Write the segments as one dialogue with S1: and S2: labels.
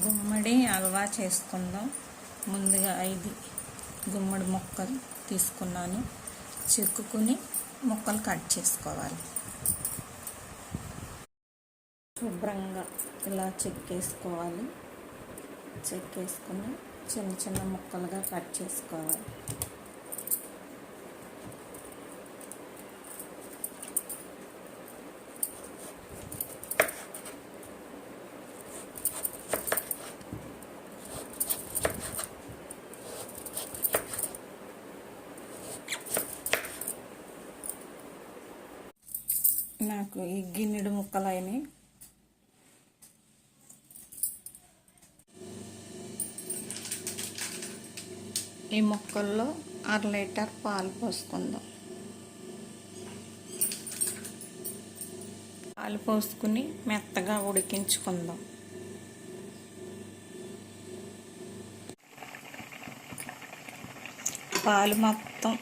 S1: గుమ్మడి హల్వా చేసుకుందాం. ముందుగా 5 గుమ్మడి ముక్కలు తీసుకున్నాను. చెక్కుకుని ముక్కలు కట్ చేసుకోవాలి. శుభ్రంగా ఇలా చెక్కేసుకోవాలి. చెక్కేసుకుని చిన్న చిన్న ముక్కలుగా కట్ చేసుకోవాలి. నాకు ఈ గిన్నెడు ముక్కలు అయినాయి. ఈ ముక్కల్లో 1/2 లీటర్ పాలు పోసుకుందాం. పాలు పోసుకుని మెత్తగా ఉడికించుకుందాం. పాలు మొత్తం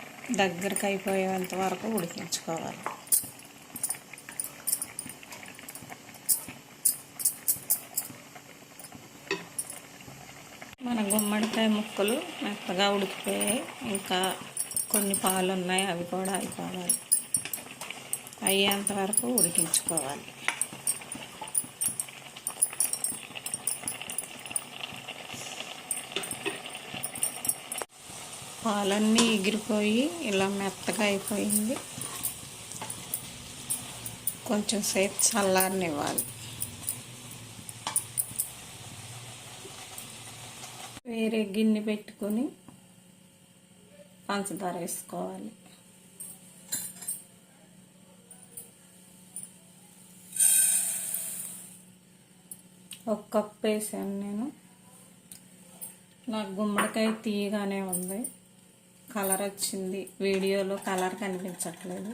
S1: దగ్గరికి అయిపోయేంత వరకు ఉడికించుకోవాలి. మన గుమ్మడికాయ ముక్కలు మెత్తగా ఉడికిపోయాయి. ఇంకా కొన్ని పాలు ఉన్నాయి, అవి కూడా అయిపోవాలి. అయ్యేంత వరకు ఉడికించుకోవాలి. పాలన్నీ ఎగిరిపోయి ఇలా మెత్తగా అయిపోయింది. కొంచెం సేపు చల్లారనివ్వాలి. వేరే గిన్నె పెట్టుకొని పంచదార వేసుకోవాలి. ఒక కప్పు వేసాను నేను. నాకు గుమ్మడికాయ తీయగానే ఉంది. కలర్ వచ్చింది. వీడియోలో కలర్ కనిపించట్లేదు.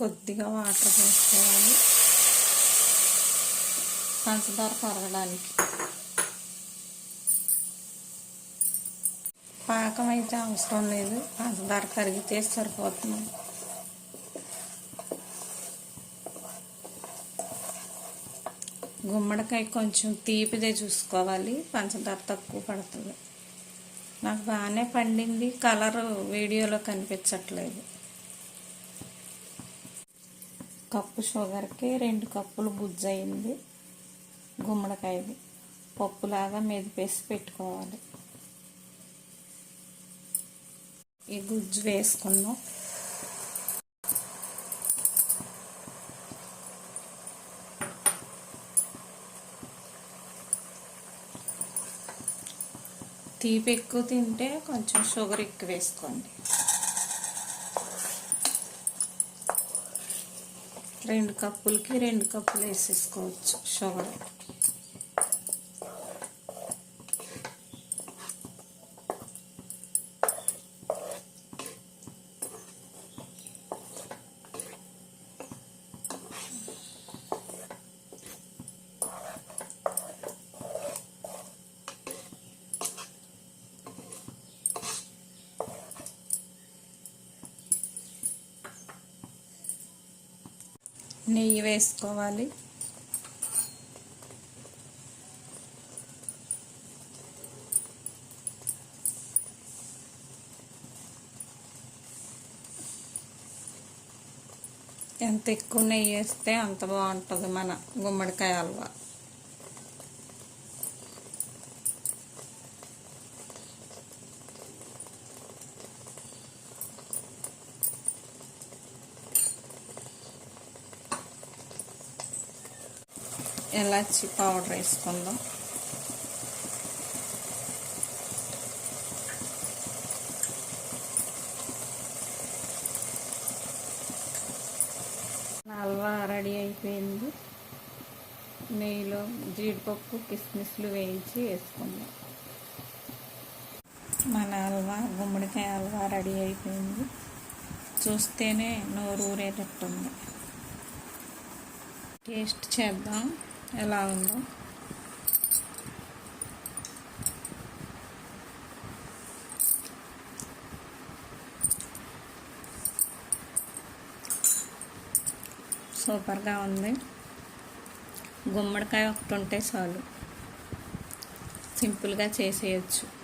S1: కొద్దిగా వాటర్ పోసుకోవాలి పంచదార కరగడానికి. పాకం అయితే అవసరం లేదు, పంచదార కరిగితే సరిపోతుంది. గుమ్మడికాయ కొంచెం తీపిదే చూసుకోవాలి, పంచదార తక్కువ పడుతుంది. నాకు బాగానే పండింది, కలర్ వీడియోలో కనిపించట్లేదు. కప్పు షుగర్కి 2 కప్పులు గుజ్జు అయింది. గుమ్మడికాయది పప్పులాగా మెదిపేసి పెట్టుకోవాలి. ఈ గుజ్జు వేసుకుందాం. తీపి ఎక్కువ తింటే కొంచెం షుగర్ ఎక్కువ వేసుకోండి. 2 కప్పులకి 2 కప్పులు వేసేసుకోవచ్చు షుగర్. నెయ్యి వేసుకోవాలి. ఎంత ఎక్కువ నెయ్యి వేస్తే అంత బాగుంటుంది మన గుమ్మడికాయ హల్వా. ఇలాచి పౌడర్ వేసుకుందాం. హల్వా రెడీ అయిపోయింది. నెయ్యిలో జీడిపప్పు కిస్మిస్లు వేయించి వేసుకుందాం. మన హల్వా గుమ్మడికాయ హల్వా రెడీ అయిపోయింది. చూస్తేనే నోరు ఊరేటట్టుంది. టేస్ట్ చేద్దాం ఎలా ఉందో. సూపర్గా ఉంది. గుమ్మడికాయ ఒకటి ఉంటే చాలు, సింపుల్గా చేసేయచ్చు.